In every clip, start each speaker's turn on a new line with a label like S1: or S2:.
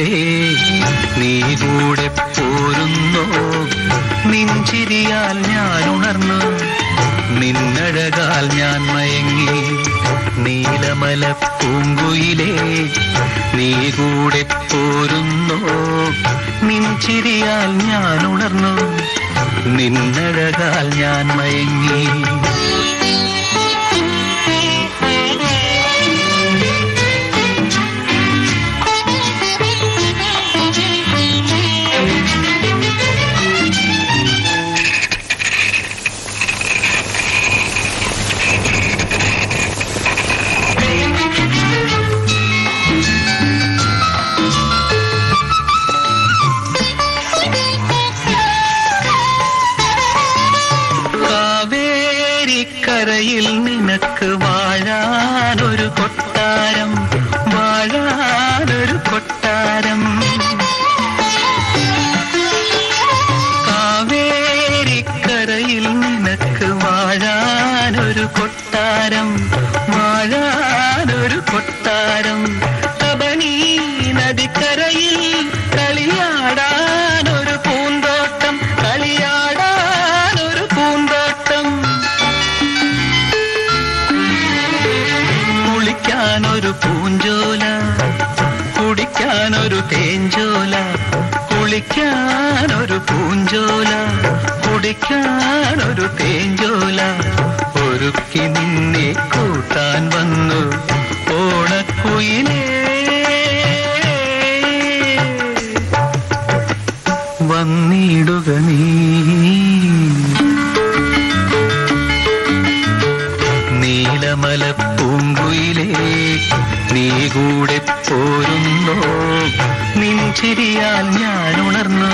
S1: പൊങ്കുയിലേ നീ കൂടെ പോരുന്നോ നിൻചിരിയാൽ ഞാൻ ഉണർന്നു നിന്നഴകാൽ ഞാൻ മയങ്ങി നീലമല പൂങ്കുയിലേ നീ കൂടെ പോരുന്നോ നിൻചിരിയാൽ ഞാൻ ഉണർന്നു നിന്നഴകാൽ ഞാൻ മയങ്ങി കരയിൽ നിനക്ക് വാഴാനൊരു കൊട്ടാരം വാഴാനൊരു കൊട്ടാരം കാവേരിക്കരയിൽ നിനക്ക് വാഴാനൊരു കൊട്ടാരം വാഴാനൊരു കൊട്ടാരം കബനി നദിക്കരയിൽ കളിയാടാനൊരു പൂന്തോട്ടം കളിയാടാനൊരു പൂന്തോട്ടം കുളിക്കാനൊരു പൂഞ്ചോല കുടിക്കാനൊരു തേഞ്ചോല കുളിക്കാനൊരു പൂഞ്ചോല കുടിക്കാനൊരു തേഞ്ചോല ഒരുക്കി നിന്നെ കൂട്ടാൻ വന്നു ഓണക്കുയിലേ വന്നിടുക നീ നീലമല പൂങ്കുയിലേ നീ കൂടെ പോരുന്നോ നിൻചിരിയാൽ ഞാൻ ഉണർന്നു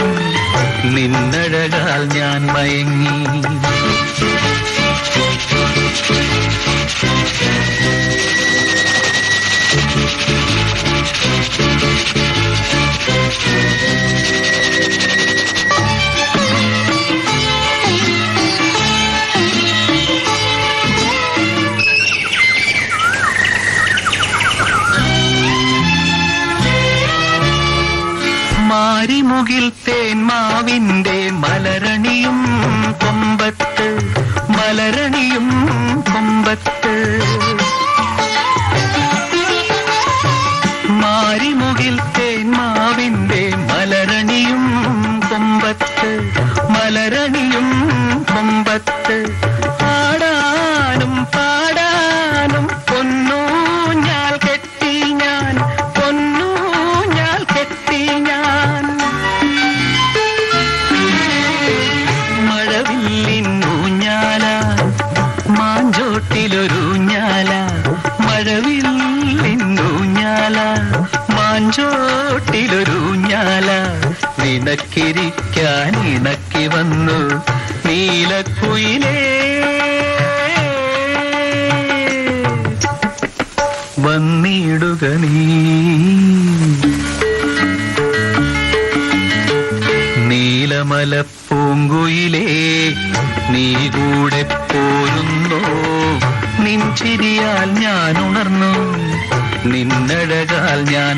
S1: നിന്നഴകാൽ ഞാൻ മയങ്ങി മാരിമുകിൽ തേന്മാവിന്റെ മലരണിയും കൊമ്പത്ത് മലരണിയും കൊമ്പത്ത് മാരിമുകിൽ തേന്മാവിന്റെ മലരണിയും കൊമ്പത്ത് മലരണിയും കൊമ്പത്ത് പാടാനും പാടാനും പൊന്നൂഞ്ഞാൽ കെട്ടി ഞാൻ പൊന്നൂഞ്ഞാൽ കെട്ടി ഞാൻ മഴവില്ലിന്നൂഞ്ഞാല മാഞ്ചോട്ടിലൊരൂഞ്ഞാല മഴവില്ലിന്നൂഞ്ഞാല മാഞ്ചോട്ടിലൊരൂഞ്ഞാല നിനക്കിരിക്കാൻ ഇണക്കി വന്നു നീലക്കുയിലേ വന്നിടുക നീ നീലമല പൂങ്കുയിലേ നീ കൂടെ പോരുന്നോ നിൻചിരിയാൽ ഞാൻ ഉണർന്നു നിന്നഴകാൽ ഞാൻ